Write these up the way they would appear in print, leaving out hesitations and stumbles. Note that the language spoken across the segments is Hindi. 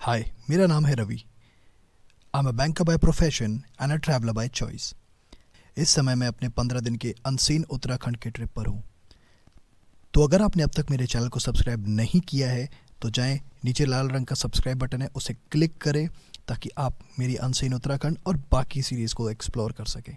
हाय, मेरा नाम है Ravi. I am a banker by profession and a traveller by choice. इस समय मैं अपने 15 दिन के अनसीन उत्तराखंड के ट्रिप पर हूँ। तो अगर आपने अब तक मेरे चैनल को सब्सक्राइब नहीं किया है तो जाएं, नीचे लाल रंग का सब्सक्राइब बटन है, उसे क्लिक करें ताकि आप मेरी अनसीन उत्तराखंड और बाकी सीरीज़ को एक्सप्लोर कर सकें।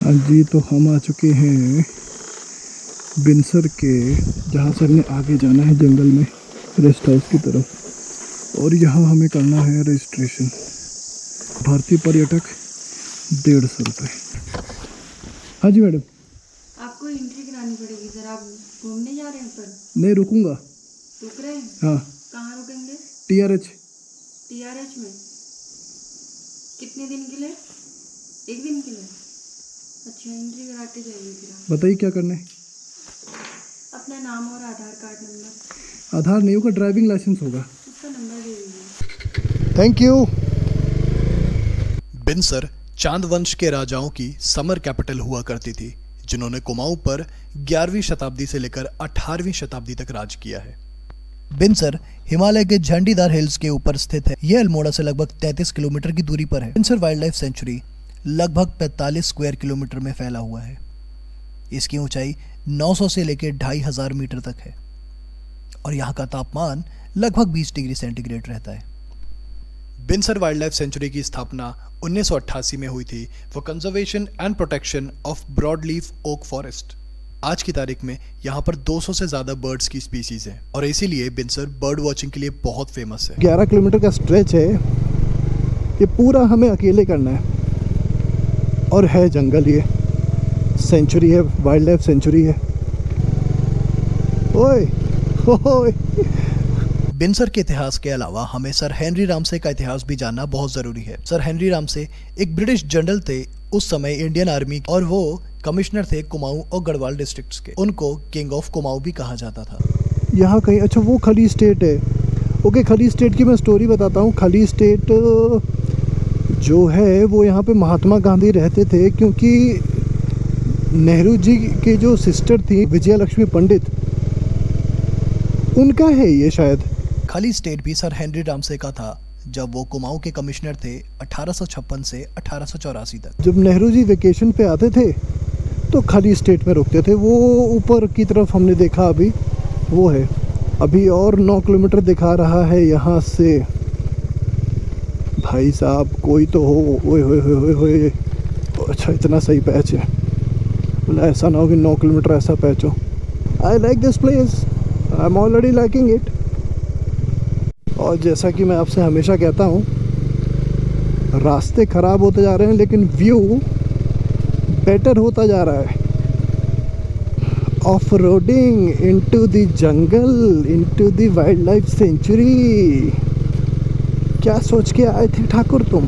हाँ जी, तो हम आ चुके हैं बिनसर के, जहाँ से हमें आगे जाना है जंगल में रेस्ट हाउस की तरफ। और यहाँ हमें करना है रजिस्ट्रेशन। भारतीय पर्यटक 150 रुपये। हाँ जी मैडम। आपको एंट्री करानी पड़ेगी सर। आप घूमने जा रहे हैं पर? नहीं, रुकूंगा। रुक रहे हैं? हाँ। कहाँ रुकेंगे? TRH। TRH में? कितने दिन के लिए? एक दिन के लिए? अच्छा, एंट्री करा के जाइए फिर आप। बताइए क्या करना है। अपना नाम और आधार कार्ड नंबर। आधार नहीं होगा, ड्राइविंग लाइसेंस होगा। उसका नंबर दे दीजिए। Thank you. बिनसर चांद वंश के राजाओं की समर कैपिटल हुआ करती थी, जिन्होंने कुमाऊं पर 11वीं शताब्दी से लेकर 18वीं शताब्दी तक राज किया है। बिनसर हिमालय के झंडीदार हिल्स के ऊपर स्थित है। यह अल्मोड़ा से लगभग 33 किलोमीटर की दूरी पर है। बिनसर वाइल्ड लाइफ सेंचुरी लगभग 45 स्क्वायर किलोमीटर में फैला हुआ है। इसकी ऊंचाई 900 से लेकर 2500 मीटर तक है और यहाँ का तापमान लगभग 20 डिग्री सेंटीग्रेड रहता है। बिनसर वाइल्ड लाइफ सेंचुरी की स्थापना 1988 में हुई थी for conservation and protection of broadleaf oak forest. आज की तारीख में यहाँ पर 200 से ज़्यादा बर्ड्स की स्पीसीज हैं और इसीलिए बिनसर बर्ड वॉचिंग के लिए बहुत फेमस है। 11 किलोमीटर का स्ट्रेच है, ये पूरा हमें अकेले करना है। और है जंगल, ये सेंचुरी है, वाइल्ड लाइफ सेंचुरी है। ओए ओए। बिनसर के इतिहास के अलावा हमें सर हेनरी रामसे का इतिहास भी जानना बहुत ज़रूरी है। सर हेनरी रामसे एक ब्रिटिश जनरल थे उस समय इंडियन आर्मी, और वो कमिश्नर थे कुमाऊं और गढ़वाल डिस्ट्रिक्ट्स के। उनको किंग ऑफ कुमाऊं भी कहा जाता था। यहाँ कहीं, अच्छा वो खली स्टेट है। ओके, खली स्टेट की मैं स्टोरी बताता हूँ। खली स्टेट जो है वो यहाँ पे महात्मा गांधी रहते थे, क्योंकि नेहरू जी के जो सिस्टर थी विजया लक्ष्मी पंडित, उनका है ये शायद। खली स्टेट भी सर हेनरी रामसे का था जब वो कुमाऊं के कमिश्नर थे 1856 से 1884 तक। जब नेहरू जी वेकेशन पे आते थे तो खली स्टेट में रुकते थे। वो ऊपर की तरफ हमने देखा, अभी वो है। अभी और 9 किलोमीटर दिखा रहा है यहाँ से। भाई साहब कोई तो हो। ओए होए होए होए। अच्छा, इतना सही पैच है। मतलब ऐसा ना हो कि 9 किलोमीटर ऐसा पैच हो। I like this place, I am already liking it. और जैसा कि मैं आपसे हमेशा कहता हूँ, रास्ते ख़राब होते जा रहे हैं लेकिन व्यू बेटर होता जा रहा है। Off roading into the jungle, into the wild life sanctuary. क्या सोच के आए थे ठाकुर तुम?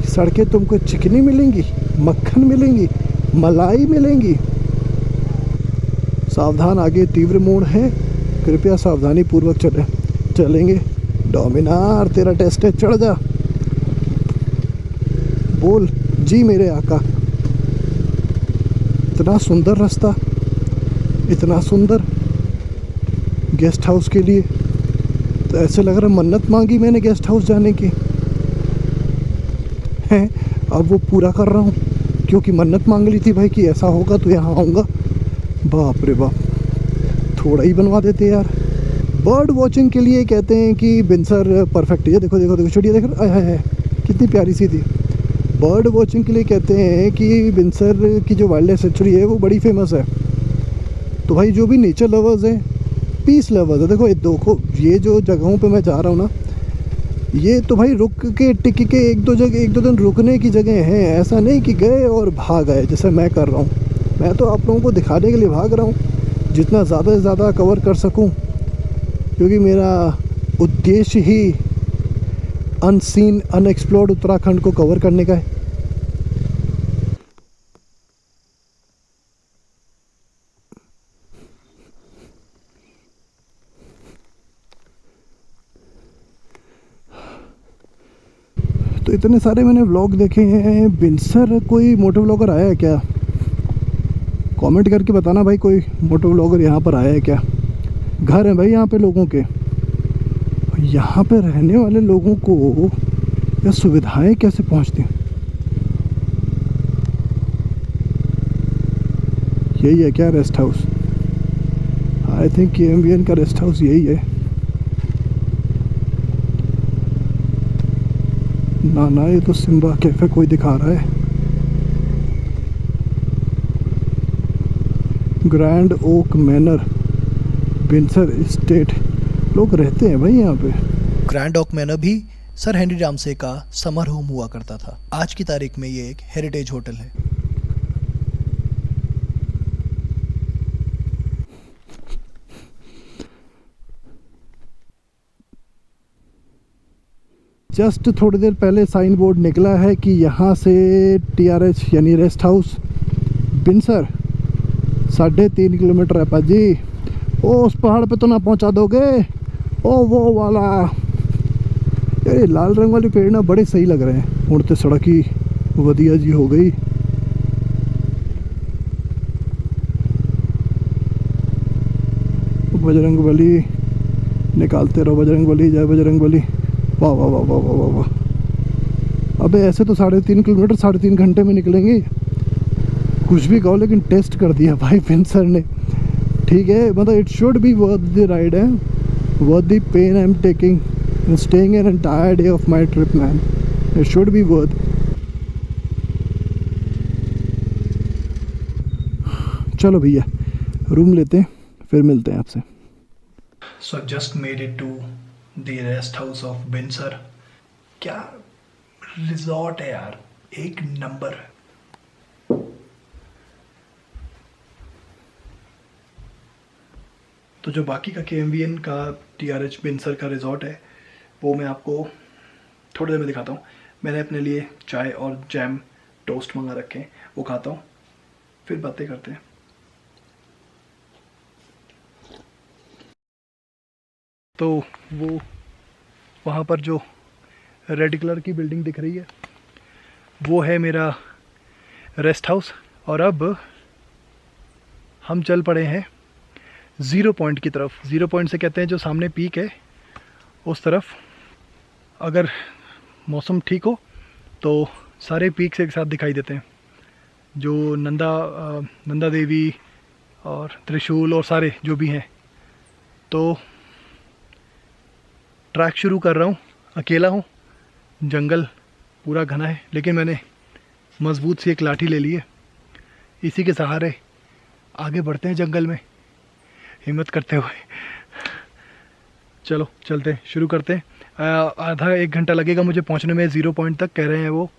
सड़कें तुमको चिकनी मिलेंगी, मक्खन मिलेंगी, मलाई मिलेंगी। सावधान, आगे तीव्र मोड़ है, कृपया सावधानी पूर्वक चलेंगे। डोमिनार तेरा टेस्ट है, चढ़ जा। बोल जी मेरे आका। इतना सुंदर रास्ता, इतना सुंदर गेस्ट हाउस के लिए तो ऐसे लग रहा है मन्नत मांगी मैंने गेस्ट हाउस जाने की है। अब वो पूरा कर रहा हूँ, क्योंकि मन्नत मांग ली थी भाई कि ऐसा होगा तो यहाँ आऊँगा। बाप रे बाप, थोड़ा ही बनवा देते यार। बर्ड वॉचिंग के लिए कहते हैं कि बिनसर परफेक्ट है। देखो देखो देखो, चिड़िया देख रहे हैं, कितनी प्यारी सी थी। बर्ड वॉचिंग के लिए कहते हैं कि बिनसर की जो वाइल्ड लाइफ सेंचुरी है वो बड़ी फेमस है। तो भाई जो भी नेचर लवर्स हैं, पीस लवर्स है, देखो ये जो जगहों पे मैं जा रहा हूँ ना, ये तो भाई रुक के टिक के एक दो दिन रुकने की जगह हैं। ऐसा नहीं कि गए और भाग आए जैसे मैं कर रहा हूँ। मैं तो आप लोगों को दिखाने के लिए भाग रहा हूँ, जितना ज़्यादा से ज़्यादा कवर कर सकूँ, क्योंकि मेरा उद्देश्य ही अनसीन अनएक्सप्लोर्ड उत्तराखंड को कवर करने का है। तो इतने सारे मैंने व्लॉग देखे हैं। बिनसर कोई मोटो व्लॉगर आया है क्या? कमेंट करके बताना भाई, कोई मोटो व्लॉगर यहाँ पर आया है क्या? घर है भाई यहाँ पे लोगों के। यहाँ पे रहने वाले लोगों को ये सुविधाएं कैसे पहुँचती हैं? यही है क्या rest house? I think KMVN का रेस्ट हाउस यही है। ना ना, ये तो सिम्बा कैफे कोई दिखा रहा है। ग्रैंड ओक मैनर, बिनसर एस्टेट। लोग रहते हैं भाई यहाँ पे। ग्रैंड ओक मैनर भी सर हेनरी रामसे का समर होम हुआ करता था। आज की तारीख में ये एक हेरिटेज होटल है। जस्ट थोड़ी देर पहले साइन बोर्ड निकला है कि यहाँ से TRH यानी रेस्ट हाउस बिनसर 3.5 किलोमीटर है पाजी। ओ उस पहाड़ पे तो ना पहुँचा दोगे? ओ वो वाला यार, ये लाल रंग वाली पेड़ ना बड़े सही लग रहे हैं। उड़ते सड़क ही वधिया जी हो गई। बजरंग बली, निकालते रहो बजरंग बली, जय बजरंग बली। वाह वाह वाह वाह वाह वाह। अबे ऐसे तो 3.5 किलोमीटर 3.5 घंटे में निकलेंगे। कुछ भी कहो लेकिन टेस्ट कर दिया भाई बिनसर ने। ठीक है, मतलब it should be worth the ride है, worth the pain I am taking and staying an entire day of my trip, man. It should be worth. चलो भैया रूम लेते हैं, फिर मिलते हैं आपसे। So just made it to the rest house of बिनसर। क्या रिजॉर्ट है यार, एक नंबर। तो जो बाकी का KMVN का TRH बिनसर का रिजॉर्ट है वो मैं आपको थोड़ी देर में दिखाता हूँ। मैंने अपने लिए चाय और जैम टोस्ट मंगा रखे हैं, वो खाता हूँ, फिर बातें करते हैं। तो वो वहाँ पर जो रेड कलर की बिल्डिंग दिख रही है वो है मेरा रेस्ट हाउस। और अब हम चल पड़े हैं ज़ीरो पॉइंट की तरफ। ज़ीरो पॉइंट से कहते हैं जो सामने पीक है उस तरफ। अगर मौसम ठीक हो तो सारे पीक्स एक साथ दिखाई देते हैं, जो नंदा देवी और त्रिशूल और सारे जो भी हैं। तो ट्रैक शुरू कर रहा हूँ, अकेला हूँ, जंगल पूरा घना है, लेकिन मैंने मज़बूत सी एक लाठी ले ली है। इसी के सहारे आगे बढ़ते हैं जंगल में हिम्मत करते हुए। चलो चलते हैं, शुरू करते हैं। आधा 1 घंटा लगेगा मुझे पहुंचने में, ज़ीरो पॉइंट तक कह रहे हैं वो।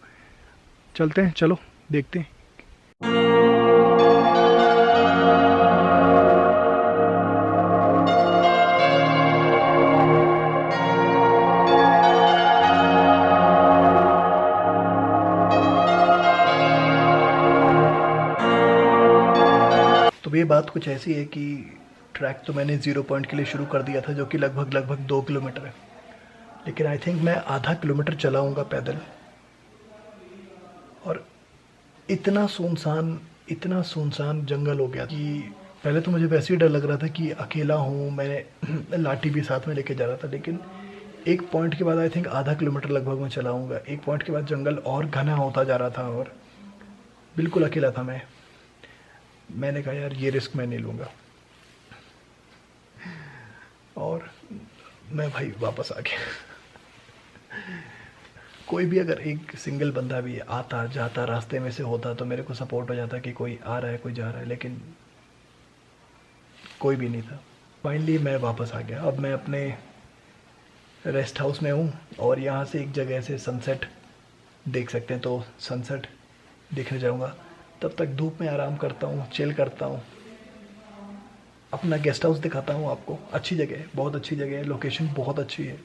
चलते हैं, चलो देखते हैं। तो ये बात कुछ ऐसी है कि ट्रैक तो मैंने ज़ीरो पॉइंट के लिए शुरू कर दिया था, जो कि लगभग 2 किलोमीटर है, लेकिन आई थिंक मैं आधा किलोमीटर चलाऊँगा पैदल। और इतना सुनसान जंगल हो गया कि पहले तो मुझे वैसे ही डर लग रहा था कि अकेला हूँ, मैंने लाठी भी साथ में लेके जा रहा था। लेकिन एक पॉइंट के बाद आई थिंक आधा किलोमीटर लगभग मैं चलाऊँगा। एक पॉइंट के बाद जंगल और घना होता जा रहा था और बिल्कुल अकेला था मैं। मैंने कहा यार ये रिस्क मैं नहीं लूँगा, और मैं भाई वापस आ गया। कोई भी अगर एक सिंगल बंदा भी आता जाता रास्ते में से होता तो मेरे को सपोर्ट हो जाता कि कोई आ रहा है कोई जा रहा है, लेकिन कोई भी नहीं था। फाइनली मैं वापस आ गया। अब मैं अपने रेस्ट हाउस में हूँ और यहाँ से एक जगह से सनसेट देख सकते हैं, तो सनसेट देखने जाऊँगा। तब तक धूप में आराम करता हूँ, चिल करता हूँ। अपना गेस्ट हाउस दिखाता हूँ आपको। अच्छी जगह है, बहुत अच्छी जगह है, लोकेशन बहुत अच्छी है।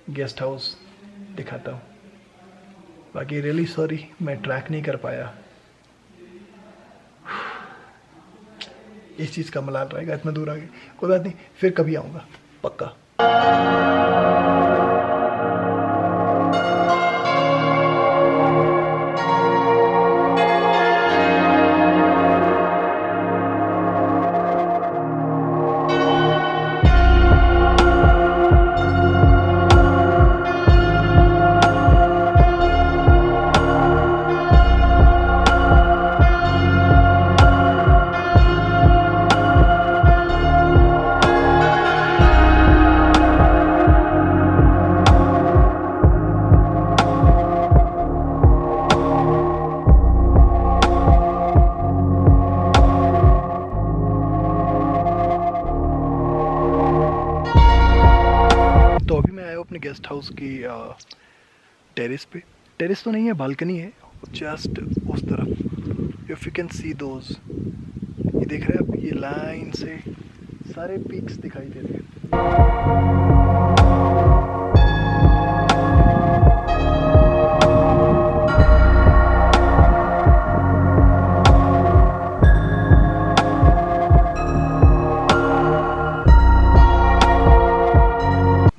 गेस्ट हाउस दिखाता हूँ। बाकी रियली सॉरी मैं ट्रैक नहीं कर पाया। इस चीज़ का मलाल रहेगा, इतना दूर आ गए। कोई बात नहीं, फिर कभी आऊँगा पक्का। अपने गेस्ट हाउस की टेरेस पे। टेरेस तो नहीं है, बालकनी है, जस्ट उस तरफ। If you can see those, ये देख रहे हैं आप, ये लाइन से सारे पीक्स दिखाई दे रहे हैं।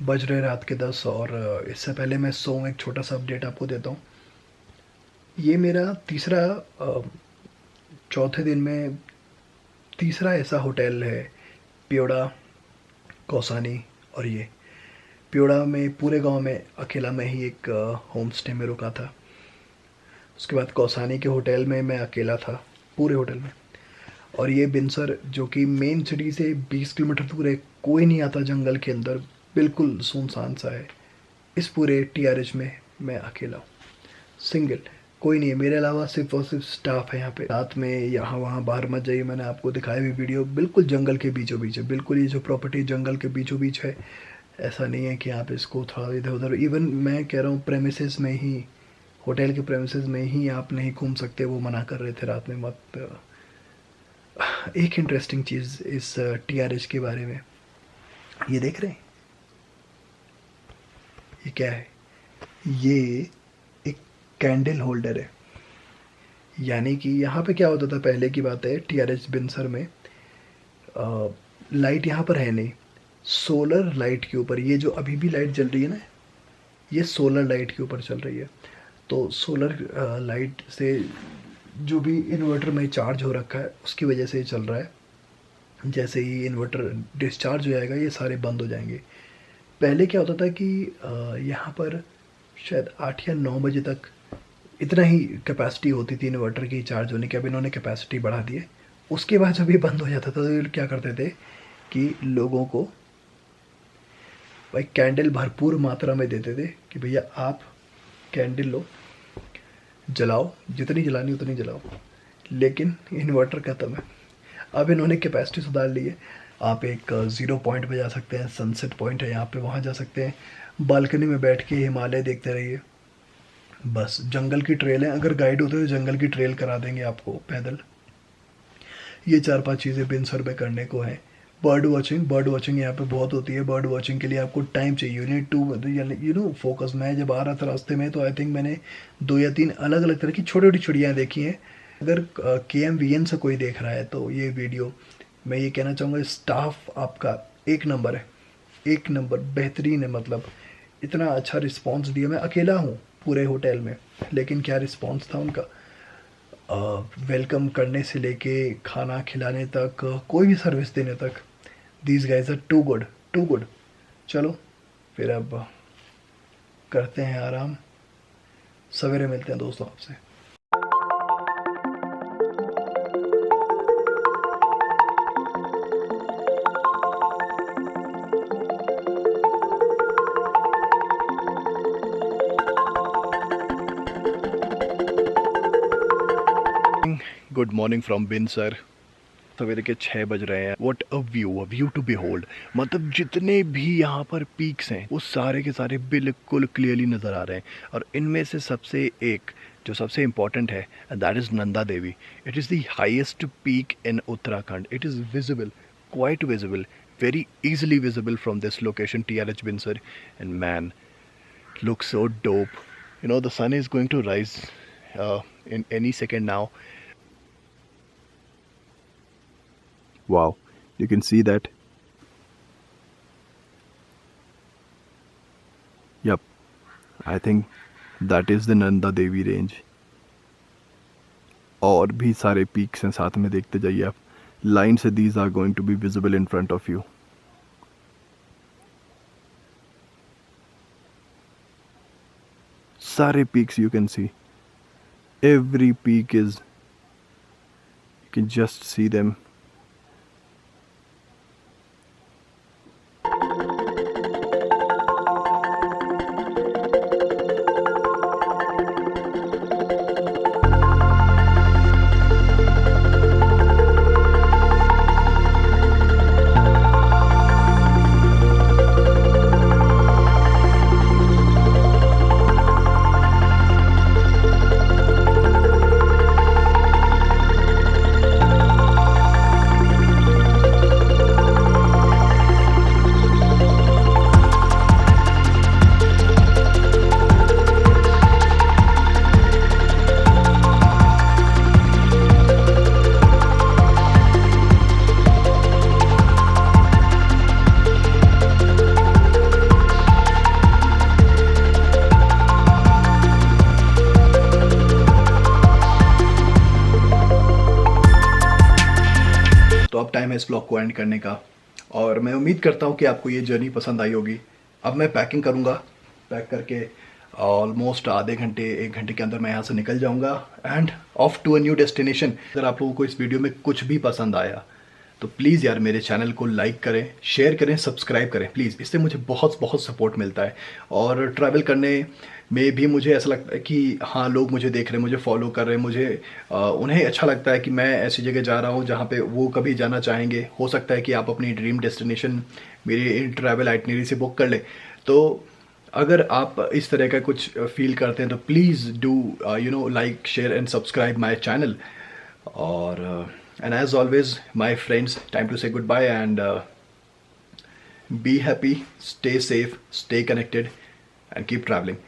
बज रहे रात के 10 और इससे पहले मैं सोऊं, एक छोटा सा अपडेट आपको देता हूँ। ये मेरा तीसरा चौथे दिन में तीसरा ऐसा होटल है, प्योड़ा, कौसानी और ये। प्योड़ा में पूरे गांव में अकेला मैं ही एक होम स्टे में रुका था। उसके बाद कौसानी के होटल में मैं अकेला था पूरे होटल में। और ये बिनसर जो कि मेन सिटी से 20 किलोमीटर दूर है, कोई नहीं आता जंगल के अंदर, बिल्कुल सुनसान सा है। इस पूरे टीआरएच में मैं अकेला हूँ, सिंगल, कोई नहीं है मेरे अलावा, सिर्फ और सिर्फ स्टाफ है यहाँ पे। रात में यहाँ वहाँ बाहर मत जाइए, मैंने आपको दिखाया भी वीडियो, बिल्कुल जंगल के बीचों बीच है, बिल्कुल ये जो प्रॉपर्टी जंगल के बीचों बीच है। ऐसा नहीं है कि आप इसको थोड़ा इधर उधर, इवन मैं कह रहा हूँ प्रेमिसेस में ही, होटल के प्रेमिसेस में ही आप नहीं घूम सकते, वो मना कर रहे थे रात में मत। एक इंटरेस्टिंग चीज़ इस टीआरएच के बारे में, ये देख रहे हैं ये क्या है? ये एक कैंडल होल्डर है। यानी कि यहाँ पे क्या होता था, पहले की बात है, टीआरएच बिनसर में लाइट यहाँ पर है नहीं, सोलर लाइट के ऊपर, ये जो अभी भी लाइट जल रही है ना, ये सोलर लाइट के ऊपर चल रही है। तो सोलर लाइट से जो भी इन्वर्टर में चार्ज हो रखा है उसकी वजह से ये चल रहा है। जैसे ही इन्वर्टर डिस्चार्ज हो जाएगा ये सारे बंद हो जाएंगे। पहले क्या होता था कि यहाँ पर शायद 8 या 9 बजे तक इतना ही कैपेसिटी होती थी इन्वर्टर की चार्ज होने की। अब इन्होंने कैपेसिटी बढ़ा दी है। उसके बाद जब ये बंद हो जाता था तो ये क्या करते थे कि लोगों को भाई कैंडल भरपूर मात्रा में देते थे कि भैया आप कैंडल लो, जलाओ, जितनी जलानी उतनी जलाओ। लेकिन इन्वर्टर ख़त्म है। अब इन्होंने कैपेसिटी सुधार ली है। आप एक 0 पॉइंट पे जा सकते हैं, सनसेट पॉइंट है यहाँ पे, वहाँ जा सकते हैं। बालकनी में बैठ के हिमालय देखते रहिए। बस जंगल की ट्रेल है, अगर गाइड होते तो जंगल की ट्रेल करा देंगे आपको पैदल। ये 4-5 चीज़ें बिनसर में करने को है। बर्ड वॉचिंग यहाँ पे बहुत होती है। बर्ड वॉचिंग के लिए आपको टाइम चाहिए, यू नीड टू फोकस। मैं जब आ रहा था रास्ते में तो आई थिंक मैंने 2 या 3 अलग अलग तरह की छोटी छोटी चिड़ियाँ देखी हैं। अगर KMVN से कोई देख रहा है तो ये वीडियो, मैं ये कहना चाहूँगा, स्टाफ आपका 1 नंबर है, 1 नंबर बेहतरीन है। मतलब इतना अच्छा रिस्पांस दिया। मैं अकेला हूँ पूरे होटल में, लेकिन क्या रिस्पांस था उनका। वेलकम करने से लेके खाना खिलाने तक, कोई भी सर्विस देने तक, these guys are too good. चलो फिर अब करते हैं आराम, सवेरे मिलते हैं दोस्तों आपसे। Good morning from Binsar. सवेरे के 6 बज रहे हैं। What a view to behold. मतलब जितने भी यहाँ पर पीक्स हैं वो सारे के सारे बिल्कुल क्लियरली नज़र आ रहे हैं। और इनमें से सबसे एक जो सबसे इम्पॉर्टेंट है, that is Nanda Devi. It is the highest peak in Uttarakhand. It is visible, quite visible, very easily visible from this location, TRH Binsar. And man, looks so dope. You know, the sun is going to rise in any second now. Wow, you can see that. Yep, I think that is the Nanda Devi range. और भी सारे पीक्स हैं साथ में, देखते जाइए आप। लाइन से these are going to be visible in front of you. सारे peaks you can see. Every peak is, you can just see them. Time है इस ब्लॉग को एंड करने का, और मैं उम्मीद करता हूँ कि आपको ये जर्नी पसंद आई होगी। अब मैं पैकिंग करूँगा, पैक करके ऑलमोस्ट आधे घंटे 1 घंटे के अंदर मैं यहाँ से निकल जाऊँगा and off to a new destination. अगर आप लोगों को इस वीडियो में कुछ भी पसंद आया तो प्लीज़ यार मेरे चैनल को लाइक करें, शेयर करें, सब्सक्राइब करें प्लीज़, इससे मुझे बहुत बहुत सपोर्ट मिलता है। और ट्रैवल करने में भी मुझे ऐसा लगता है कि हाँ, लोग मुझे देख रहे हैं, मुझे फॉलो कर रहे हैं, मुझे उन्हें अच्छा लगता है कि मैं ऐसी जगह जा रहा हूँ जहाँ पे वो कभी जाना चाहेंगे। हो सकता है कि आप अपनी ड्रीम डेस्टिनेशन मेरी इन ट्रैवल आइटनरी से बुक कर लें। तो अगर आप इस तरह का कुछ फील करते हैं तो please do like, share and subscribe my channel. और and as always my friends, time to say goodbye and be happy, stay safe, stay connected and keep traveling.